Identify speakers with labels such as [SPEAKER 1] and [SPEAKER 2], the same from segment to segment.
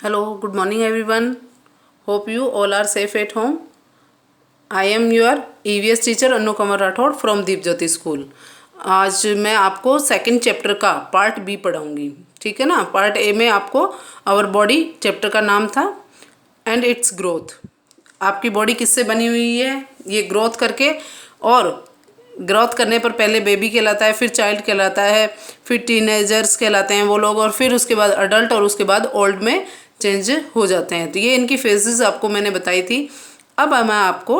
[SPEAKER 1] Hello, good morning everyone. Hope you all are safe at home. I am your EVS teacher Anu Qamar Rathore from Deep Jyoti school. आज मैं आपको second chapter का part B पढ़ाऊंगी, ठीक है ना। Part A में आपको our body chapter का नाम था एंड इट्स ग्रोथ। आपकी बॉडी किससे बनी हुई है, ये ग्रोथ करके, और ग्रोथ करने पर पहले बेबी कहलाता है, फिर चाइल्ड कहलाता है, फिर टीनेजर्स कहलाते हैं वो लोग, और फिर उसके बाद अडल्ट, और उसके बाद ओल्ड में चेंज हो जाते हैं। तो ये इनकी फेजेस आपको मैंने बताई थी। अब मैं आपको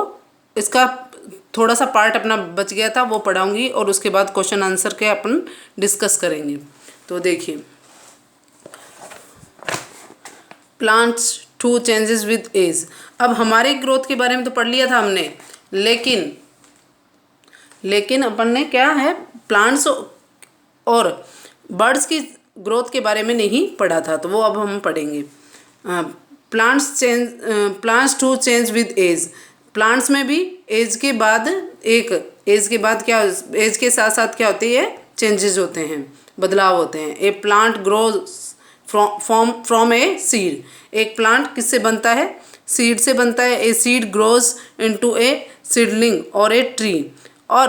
[SPEAKER 1] इसका थोड़ा सा पार्ट अपना बच गया था वो पढ़ाऊंगी, और उसके बाद क्वेश्चन आंसर के अपन डिस्कस करेंगे। तो देखिए, plants too changes with age. अब हमारे ग्रोथ के बारे में तो पढ़ लिया था हमने, लेकिन अपन ने क्या है, प्लांट्स और बर्ड्स की ग्रोथ के बारे में नहीं पढ़ा था, तो वो अब हम पढ़ेंगे। Plants too change with age. Plants में भी एज के बाद क्या, एज के साथ साथ क्या होती है, चेंजेस होते हैं, बदलाव होते हैं। A plant grows from a seed. एक प्लांट किससे बनता है, सीड से बनता है। A seed grows into a seedling और ए ट्री। और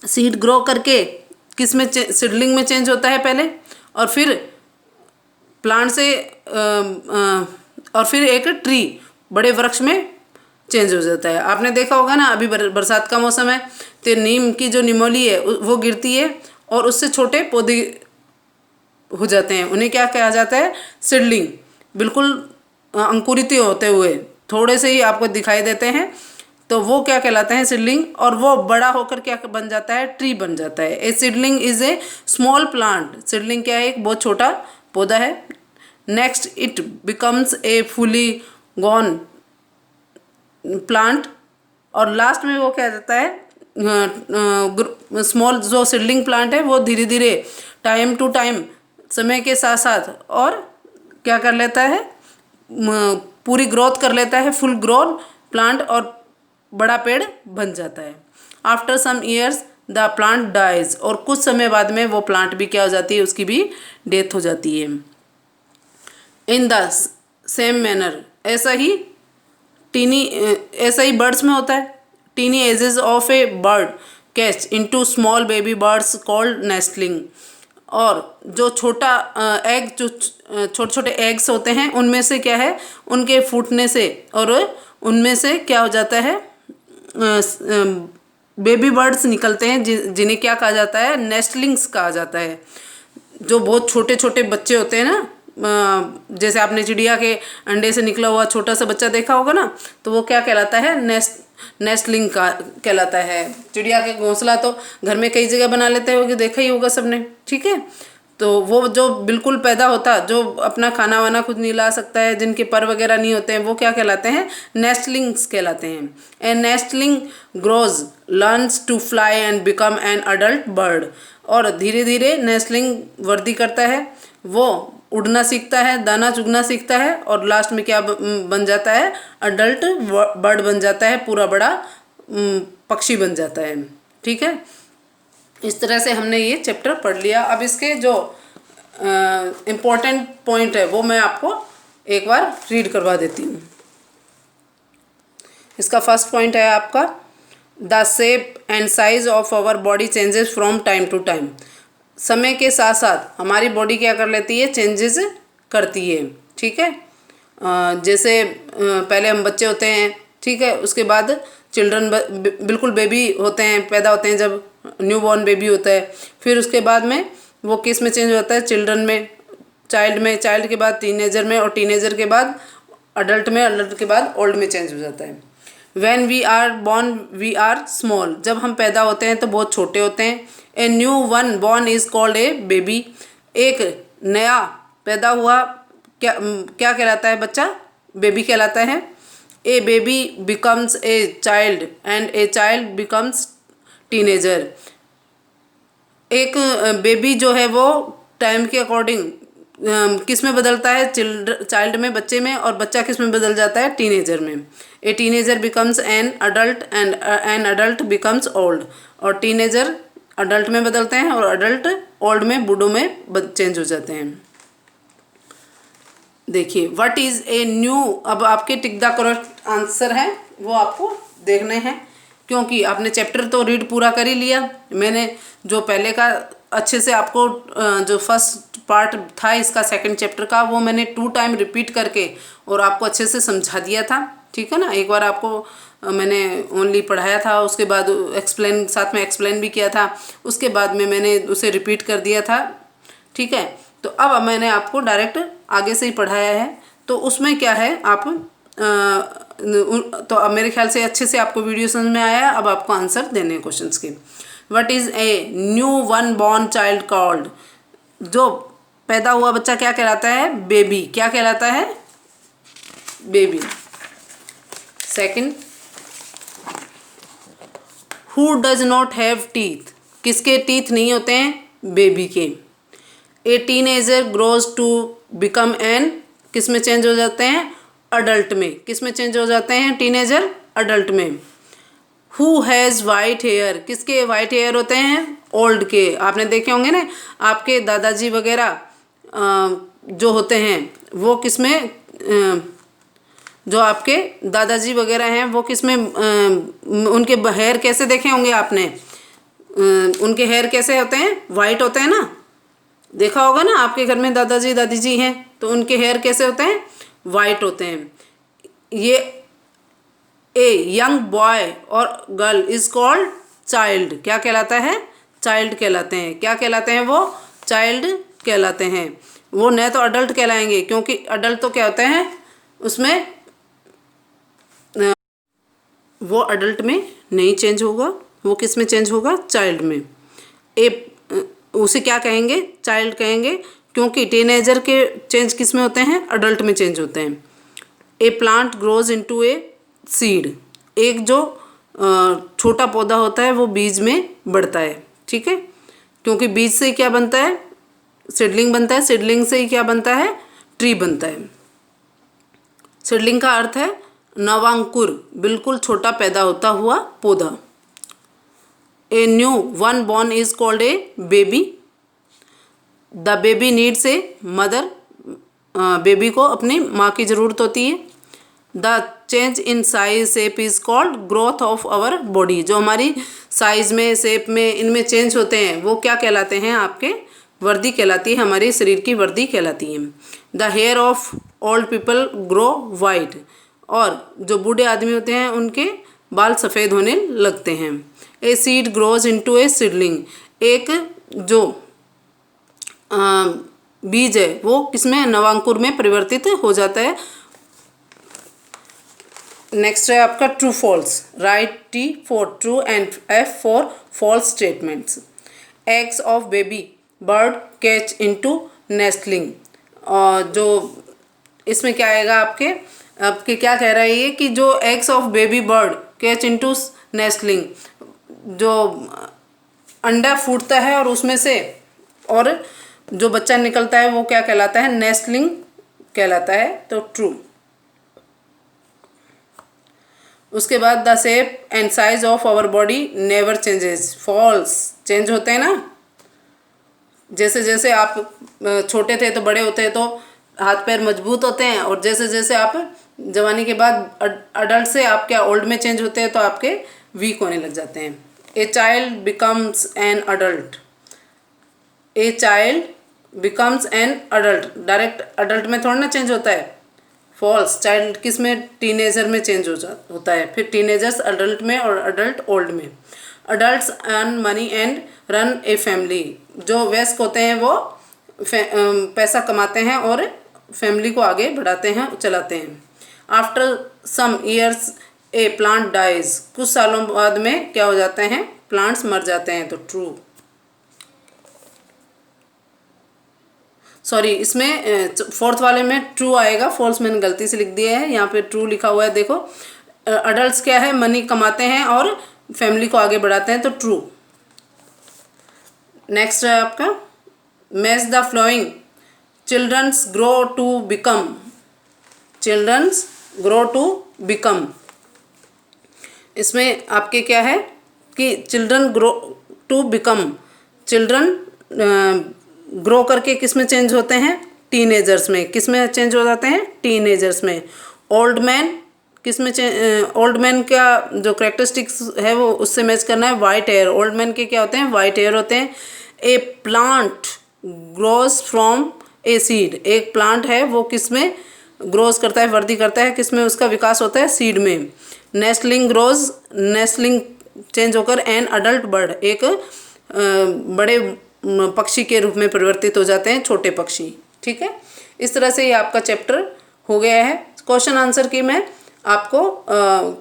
[SPEAKER 1] सीड ग्रो करके किस में, सीडलिंग में चेंज होता है पहले, और फिर प्लांट से और फिर एक ट्री, बड़े वृक्ष में चेंज हो जाता है। आपने देखा होगा ना, अभी बरसात का मौसम है, तो नीम की जो निमोली है वो गिरती है और उससे छोटे पौधे हो जाते हैं। उन्हें क्या कहा जाता है, सीडलिंग। बिल्कुल अंकुरित होते हुए थोड़े से ही आपको दिखाई देते हैं, तो वो क्या कहलाते हैं, सीडलिंग। और वो बड़ा होकर क्या बन जाता है, ट्री बन जाता है। A seedling is a small plant. Seedling क्या है, एक बहुत छोटा पौधा है। Next it becomes a fully grown plant. और लास्ट में वो क्या जाता है, स्मॉल जो सीडलिंग प्लांट है वो धीरे धीरे टाइम टू टाइम, समय के साथ साथ, और क्या कर लेता है, पूरी ग्रोथ कर लेता है, फुल ग्रोन प्लांट, और बड़ा पेड़ बन जाता है। After some years the plant dies. और कुछ समय बाद में वो प्लांट भी क्या हो जाती है, उसकी भी डेथ हो जाती है। इन द सेम मैनर, ऐसा ही बर्ड्स में होता है। Tiny eggs of a bird catch into small baby birds called nestling. और जो छोटा एग, जो छोटे छोटे एग्स होते हैं, उनमें से क्या है, उनके फूटने से और उनमें से क्या हो जाता है, बेबी बर्ड्स निकलते हैं, जिन्हें क्या कहा जाता है, नेस्टलिंग्स कहा जाता है। जो बहुत छोटे छोटे बच्चे होते हैं ना, जैसे आपने चिड़िया के अंडे से निकला हुआ छोटा सा बच्चा देखा होगा ना, तो वो क्या कहलाता है, नेस्टलिंग का कहलाता है। चिड़िया के घोंसला तो घर में कई जगह बना लेते होगे, देखा ही होगा सबने, ठीक है। तो वो जो बिल्कुल पैदा होता, जो अपना खाना वाना खुद नहीं ला सकता है, जिनके पर वगैरह नहीं होते हैं, वो क्या कहलाते हैं, नेस्टलिंग्स कहलाते हैं। A nestling grows learns to fly and become an adult bird. और धीरे धीरे नेस्टलिंग वृद्धि करता है, वो उड़ना सीखता है, दाना चुगना सीखता है, और लास्ट में क्या बन जाता है, अडल्ट बर्ड बन जाता है, पूरा बड़ा पक्षी बन जाता है, ठीक है। इस तरह से हमने ये चैप्टर पढ़ लिया। अब इसके जो इम्पोर्टेंट पॉइंट है वो मैं आपको एक बार रीड करवा देती हूँ। इसका फर्स्ट पॉइंट है आपका, the shape and size of our body changes from time to time. समय के साथ साथ हमारी बॉडी क्या कर लेती है, चेंजेस करती है, ठीक है। जैसे पहले हम बच्चे होते हैं, ठीक है, उसके बाद चिल्ड्रन, बिल्कुल बेबी होते हैं, पैदा होते हैं जब, न्यू बॉर्न बेबी होता है। फिर उसके बाद में वो किस में चेंज होता है, चिल्ड्रन में, चाइल्ड के बाद टीनेजर में, और टीनेजर के बाद अडल्ट में, अडल्ट के बाद ओल्ड में चेंज हो जाता है। When we are born we are small। जब हम पैदा होते हैं तो बहुत छोटे होते हैं। A new one born is called a baby। एक नया पैदा हुआ क्या कहलाता है, बच्चा, बेबी कहलाता है। A baby becomes a child and a child becomes teenager। एक बेबी जो है वो टाइम के अकॉर्डिंग किस में बदलता है, चाइल्ड में, बच्चे में, और बच्चा किस में बदल जाता है, टीनेजर में। ए teenager becomes an adult and an adult becomes old. और टीनेजर अडल्ट में बदलते हैं, और अडल्ट ओल्ड में, बूढ़ों में चेंज हो जाते हैं। देखिए व्हाट इज़ ए न्यू, अब आपके टिक द करेक्ट आंसर है वो आपको देखने हैं, क्योंकि आपने चैप्टर तो रीड पूरा कर ही लिया। मैंने जो पहले का अच्छे से आपको जो फर्स्ट पार्ट था इसका सेकंड चैप्टर का, वो मैंने 2 टाइम रिपीट करके और आपको अच्छे से समझा दिया था। ठीक है ना, एक बार आपको मैंने ओनली पढ़ाया था, उसके बाद एक्सप्लेन, साथ में एक्सप्लेन भी किया था, उसके बाद में मैंने उसे रिपीट कर दिया था। ठीक है, तो अब मैंने आपको डायरेक्ट आगे से ही पढ़ाया है। तो उसमें क्या है, आप तो अब मेरे ख्याल से अच्छे से आपको वीडियो समझ में आया। अब आपको आंसर देने हैं क्वेश्चंस के। What is a new one born child called, जो पैदा हुआ बच्चा क्या कहलाता है, बेबी। क्या कहलाता है, baby. Second, who does not have teeth, किसके टीथ नहीं होते हैं, बेबी के। A teenager grows to become an, किस में चेंज हो जाते हैं, अडल्ट में। किस में चेंज हो जाते हैं टीनेजर, अडल्ट में। हु हैज़ वाइट हेयर, किसके वाइट हेयर होते हैं, ओल्ड के। आपने देखे होंगे ना, आपके दादाजी वगैरह जो होते हैं वो किस में, जो आपके दादाजी वगैरह हैं वो किस में, उनके हेयर कैसे देखे होंगे आपने, उनके हेयर कैसे होते हैं, वाइट होते हैं ना। देखा होगा ना, आपके घर में दादाजी दादी जी हैं तो उनके हेयर कैसे होते हैं, वाइट होते हैं। ये ए यंग बॉय और गर्ल इज कॉल्ड चाइल्ड, क्या कहलाता है, चाइल्ड कहलाते हैं। क्या कहलाते हैं वो, चाइल्ड कहलाते हैं। वो न तो अडल्ट कहलाएंगे, क्योंकि अडल्ट तो क्या होते हैं उसमें, वो अडल्ट में नहीं चेंज होगा, वो किस में चेंज होगा, चाइल्ड में। उसे क्या कहेंगे, चाइल्ड कहेंगे, क्योंकि टीनेजर के चेंज किस में होते हैं, अडल्ट में चेंज होते हैं। A plant grows into a seed, एक जो छोटा पौधा होता है वो बीज में बढ़ता है। ठीक है, क्योंकि बीज से क्या बनता है, सीडलिंग बनता है। सीडलिंग से ही क्या बनता है, ट्री बनता है। सीडलिंग का अर्थ है नवांकुर, बिल्कुल छोटा पैदा होता हुआ पौधा। A new one born is called a baby. The baby needs a mother, baby को अपनी माँ की ज़रूरत होती है। The change in size shape is called growth of our body, जो हमारी साइज में, शेप में, इनमें चेंज होते हैं वो क्या कहलाते हैं, आपके वर्दी कहलाती है, हमारी शरीर की वर्दी कहलाती है। The hair of old people grow white, और जो बूढ़े आदमी होते हैं उनके बाल सफ़ेद होने लगते हैं। ए seed grows into a seedling, एक जो बीज है वो किसमें, नवांकुर में परिवर्तित हो जाता है। नेक्स्ट है आपका true false. Right T for true and F for false statements. Eggs of baby bird catch into nestling, और जो इसमें क्या आएगा, आपके क्या कह रहा है ये, कि जो eggs of baby bird catch into nestling, जो अंडा फूटता है और उसमें से और जो बच्चा निकलता है वो क्या कहलाता है, नेस्टलिंग कहलाता है। तो ट्रू। उसके बाद the shape and size of our body never changes, false. Change होते हैं ना, जैसे जैसे आप छोटे थे तो बड़े होते हैं तो हाथ पैर मजबूत होते हैं, और जैसे जैसे आप जवानी के बाद अडल्ट से आप क्या ओल्ड में चेंज होते हैं तो आपके वीक होने लग जाते हैं। A child becomes an adult, a child becomes an adult, direct adult में थोड़ा ना चेंज होता है। फॉल्स, चाइल्ड किस में, टीनेजर में चेंज होता है, फिर टीनेजर्स अडल्ट में और अडल्ट ओल्ड में। Adults earn money and run a family, जो वयस्क होते हैं वो पैसा कमाते हैं और फैमिली को आगे बढ़ाते हैं, चलाते हैं। आफ्टर सम ईयर्स ए प्लांट डाइज, कुछ सालों बाद में क्या हो जाते हैं, प्लांट्स मर जाते हैं। तो ट्रू। सॉरी, इसमें फोर्थ वाले में ट्रू आएगा, फॉल्स मैंने गलती से लिख दिया है, यहाँ पे ट्रू लिखा हुआ है। देखो, अडल्ट्स क्या है, मनी कमाते हैं और फैमिली को आगे बढ़ाते हैं, तो ट्रू। नेक्स्ट है आपका match the following. Childrens grow to become, childrens grow to become, इसमें आपके क्या है कि children grow to become, children grow करके किस में चेंज होते हैं, टीनेजर्स में। किस में चेंज हो जाते हैं? टीनेजर्स में। ओल्ड मैन किस में ओल्ड मैन का जो करेक्टरिस्टिक्स है वो उससे मैच करना है, वाइट हेयर। ओल्ड मैन के क्या होते हैं? वाइट हेयर होते हैं। A plant grows from a seed. एक प्लांट है वो किस में ग्रोज करता है, वृद्धि करता है, किस में उसका विकास होता है? सीड में। नेस्टलिंग ग्रोज, नेस्टलिंग चेंज होकर एन अडल्ट बर्ड, एक बड़े पक्षी के रूप में परिवर्तित हो जाते हैं, छोटे पक्षी। ठीक है, इस तरह से ये आपका चैप्टर हो गया है। क्वेश्चन आंसर की मैं आपको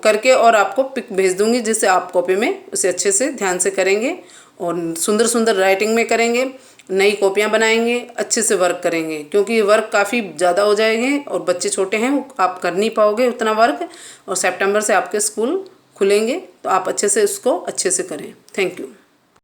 [SPEAKER 1] करके और आपको पिक भेज दूंगी, जिससे आप कॉपी में उसे अच्छे से ध्यान से करेंगे और सुंदर सुंदर राइटिंग में करेंगे, नई कॉपियाँ बनाएंगे, अच्छे से वर्क करेंगे, क्योंकि वर्क काफ़ी ज़्यादा हो जाएंगे और बच्चे छोटे हैं, आप कर नहीं पाओगे उतना वर्क। और सितंबर से आपके स्कूल खुलेंगे तो आप अच्छे से इसको अच्छे से करें। Thank you.